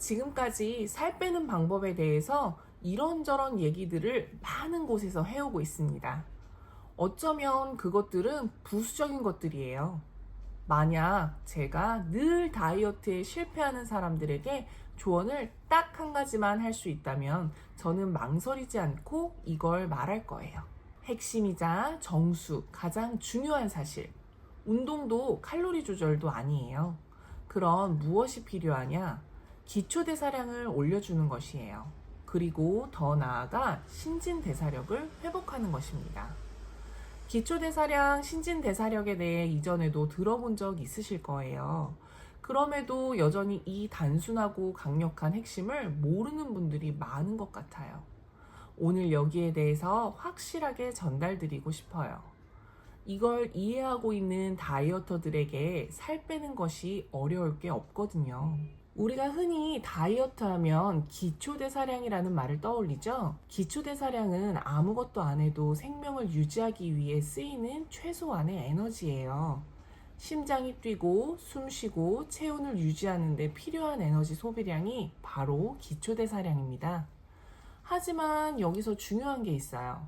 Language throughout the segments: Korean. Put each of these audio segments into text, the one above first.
지금까지 살 빼는 방법에 대해서 이런저런 얘기들을 많은 곳에서 해오고 있습니다. 어쩌면 그것들은 부수적인 것들이에요. 만약 제가 늘 다이어트에 실패하는 사람들에게 조언을 딱 한 가지만 할 수 있다면 저는 망설이지 않고 이걸 말할 거예요. 핵심이자 정수, 가장 중요한 사실. 운동도 칼로리 조절도 아니에요. 그럼 무엇이 필요하냐? 기초대사량을 올려주는 것이에요. 그리고 더 나아가 신진대사력을 회복하는 것입니다. 기초대사량, 신진대사력에 대해 이전에도 들어본 적 있으실 거예요. 그럼에도 여전히 이 단순하고 강력한 핵심을 모르는 분들이 많은 것 같아요. 오늘 여기에 대해서 확실하게 전달드리고 싶어요. 이걸 이해하고 있는 다이어터들에게 살 빼는 것이 어려울 게 없거든요. 우리가 흔히 다이어트 하면 기초대사량이라는 말을 떠올리죠. 기초대사량은 아무것도 안 해도 생명을 유지하기 위해 쓰이는 최소한의 에너지예요. 심장이 뛰고 숨 쉬고 체온을 유지하는 데 필요한 에너지 소비량이 바로 기초대사량입니다. 하지만 여기서 중요한 게 있어요.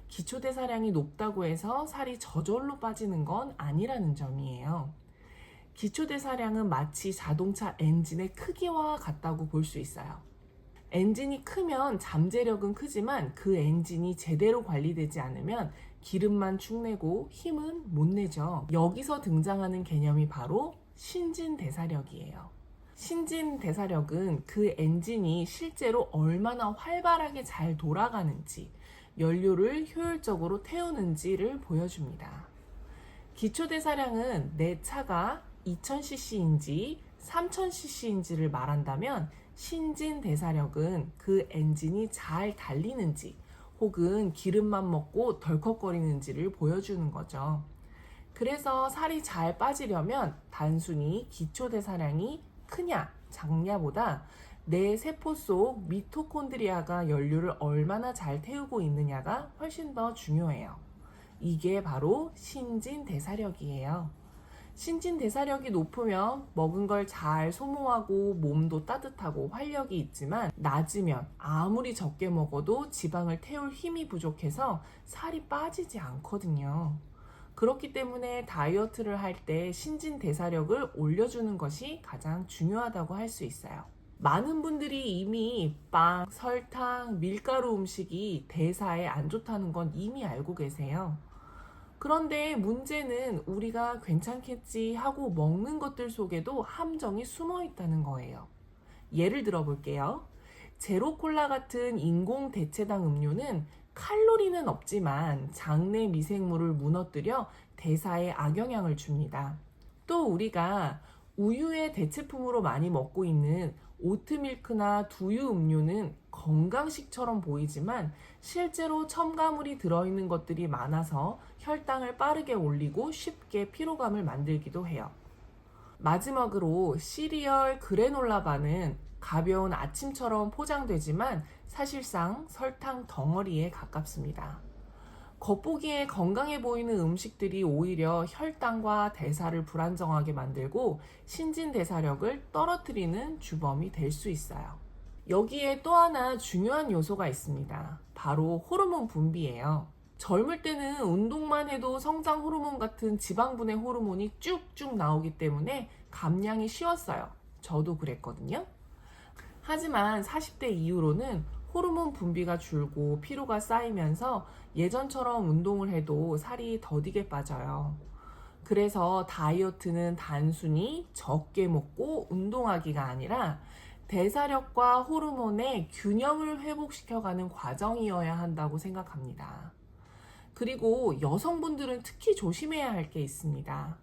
기초대사량이 높다고 해서 살이 저절로 빠지는 건 아니라는 점이에요. 기초대사량은 마치 자동차 엔진의 크기와 같다고 볼 수 있어요. 엔진이 크면 잠재력은 크지만 그 엔진이 제대로 관리되지 않으면 기름만 축내고 힘은 못 내죠. 여기서 등장하는 개념이 바로 신진대사력이에요. 신진대사력은 그 엔진이 실제로 얼마나 활발하게 잘 돌아가는지, 연료를 효율적으로 태우는지를 보여줍니다. 기초대사량은 내 차가 2000cc인지 3000cc인지를 말한다면 신진대사력은 그 엔진이 잘 달리는지 혹은 기름만 먹고 덜컥거리는지를 보여주는 거죠. 그래서 살이 잘 빠지려면 단순히 기초대사량이 크냐 작냐보다 내 세포 속 미토콘드리아가 연료를 얼마나 잘 태우고 있느냐가 훨씬 더 중요해요. 이게 바로 신진대사력이에요. 신진대사력이 높으면 먹은 걸 잘 소모하고 몸도 따뜻하고 활력이 있지만 낮으면 아무리 적게 먹어도 지방을 태울 힘이 부족해서 살이 빠지지 않거든요. 그렇기 때문에 다이어트를 할 때 신진대사력을 올려주는 것이 가장 중요하다고 할 수 있어요. 많은 분들이 이미 빵, 설탕, 밀가루 음식이 대사에 안 좋다는 건 이미 알고 계세요. 그런데 문제는 우리가 괜찮겠지 하고 먹는 것들 속에도 함정이 숨어 있다는 거예요. 예를 들어 볼게요. 제로콜라 같은 인공 대체당 음료는 칼로리는 없지만 장내 미생물을 무너뜨려 대사에 악영향을 줍니다. 또 우리가 우유의 대체품으로 많이 먹고 있는 오트밀크나 두유 음료는 건강식처럼 보이지만 실제로 첨가물이 들어있는 것들이 많아서 혈당을 빠르게 올리고 쉽게 피로감을 만들기도 해요. 마지막으로 시리얼 그래놀라바는 가벼운 아침처럼 포장되지만 사실상 설탕 덩어리에 가깝습니다. 겉보기에 건강해 보이는 음식들이 오히려 혈당과 대사를 불안정하게 만들고 신진대사력을 떨어뜨리는 주범이 될 수 있어요. 여기에 또 하나 중요한 요소가 있습니다. 바로 호르몬 분비예요. 젊을 때는 운동만 해도 성장 호르몬 같은 지방분해 호르몬이 쭉쭉 나오기 때문에 감량이 쉬웠어요. 저도 그랬거든요. 하지만 40대 이후로는 호르몬 분비가 줄고 피로가 쌓이면서 예전처럼 운동을 해도 살이 더디게 빠져요. 그래서 다이어트는 단순히 적게 먹고 운동하기가 아니라 대사력과 호르몬의 균형을 회복시켜가는 과정이어야 한다고 생각합니다. 그리고 여성분들은 특히 조심해야 할 게 있습니다.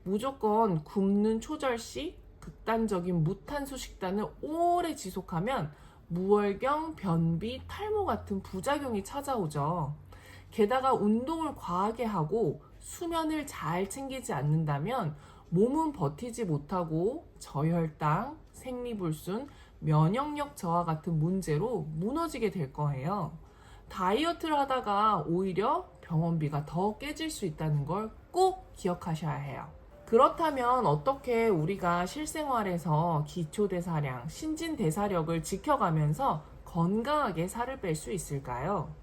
무조건 굶는 초절식, 극단적인 무탄수 식단을 오래 지속하면 무월경, 변비, 탈모 같은 부작용이 찾아오죠. 게다가 운동을 과하게 하고 수면을 잘 챙기지 않는다면 몸은 버티지 못하고 저혈당, 생리불순, 면역력 저하 같은 문제로 무너지게 될 거예요. 다이어트를 하다가 오히려 병원비가 더 깨질 수 있다는 걸 꼭 기억하셔야 해요. 그렇다면 어떻게 우리가 실생활에서 기초대사량, 신진대사력을 지켜가면서 건강하게 살을 뺄 수 있을까요?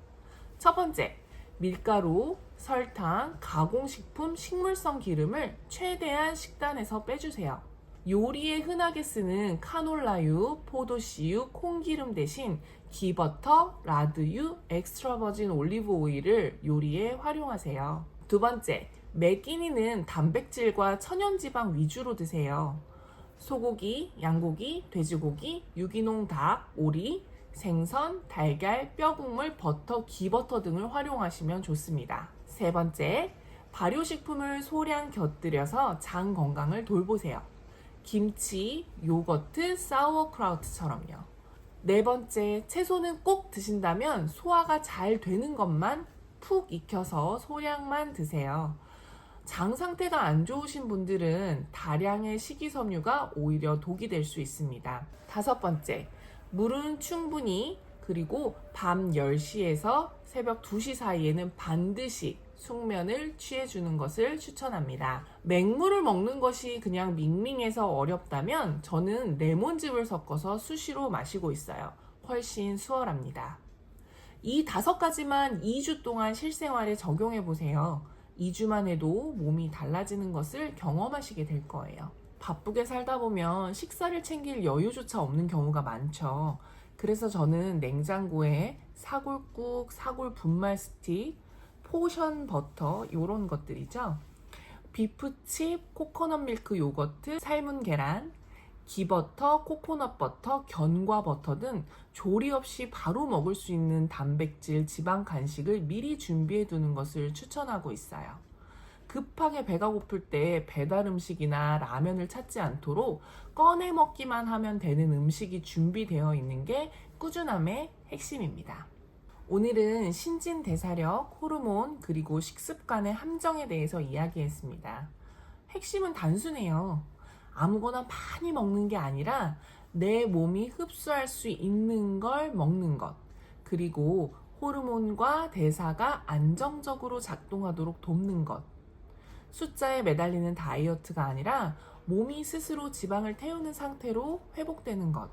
첫 번째, 밀가루, 설탕, 가공식품, 식물성 기름을 최대한 식단에서 빼주세요. 요리에 흔하게 쓰는 카놀라유, 포도씨유, 콩기름 대신 기버터, 라드유, 엑스트라 버진 올리브 오일을 요리에 활용하세요. 두 번째, 매 끼니는 단백질과 천연지방 위주로 드세요. 소고기, 양고기, 돼지고기, 유기농 닭, 오리, 생선, 달걀, 뼈국물, 버터, 기버터 등을 활용하시면 좋습니다. 세 번째, 발효식품을 소량 곁들여서 장 건강을 돌보세요. 김치, 요거트, 사우어크라우트처럼요. 네 번째, 채소는 꼭 드신다면 소화가 잘 되는 것만 푹 익혀서 소량만 드세요. 장 상태가 안 좋으신 분들은 다량의 식이섬유가 오히려 독이 될 수 있습니다. 다섯 번째, 물은 충분히, 그리고 밤 10시에서 새벽 2시 사이에는 반드시 숙면을 취해주는 것을 추천합니다. 맹물을 먹는 것이 그냥 밍밍해서 어렵다면 저는 레몬즙을 섞어서 수시로 마시고 있어요. 훨씬 수월합니다. 이 5가지만 2주 동안 실생활에 적용해 보세요. 2주만 해도 몸이 달라지는 것을 경험하시게 될 거예요. 바쁘게 살다 보면 식사를 챙길 여유조차 없는 경우가 많죠. 그래서 저는 냉장고에 사골국, 사골 분말 스틱, 포션 버터 이런 것들이죠. 비프칩, 코코넛 밀크 요거트, 삶은 계란, 기버터, 코코넛 버터, 견과 버터 등 조리 없이 바로 먹을 수 있는 단백질, 지방 간식을 미리 준비해 두는 것을 추천하고 있어요. 급하게 배가 고플 때 배달 음식이나 라면을 찾지 않도록 꺼내 먹기만 하면 되는 음식이 준비되어 있는 게 꾸준함의 핵심입니다. 오늘은 신진대사력, 호르몬, 그리고 식습관의 함정에 대해서 이야기했습니다. 핵심은 단순해요. 아무거나 많이 먹는 게 아니라 내 몸이 흡수할 수 있는 걸 먹는 것, 그리고 호르몬과 대사가 안정적으로 작동하도록 돕는 것. 숫자에 매달리는 다이어트가 아니라 몸이 스스로 지방을 태우는 상태로 회복되는 것.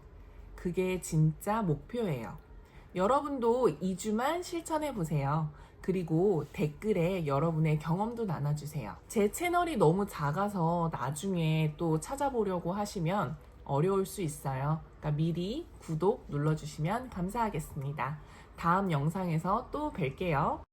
그게 진짜 목표예요. 여러분도 2주만 실천해 보세요. 그리고 댓글에 여러분의 경험도 나눠주세요. 제 채널이 너무 작아서 나중에 또 찾아보려고 하시면 어려울 수 있어요. 그러니까 미리 구독 눌러주시면 감사하겠습니다. 다음 영상에서 또 뵐게요.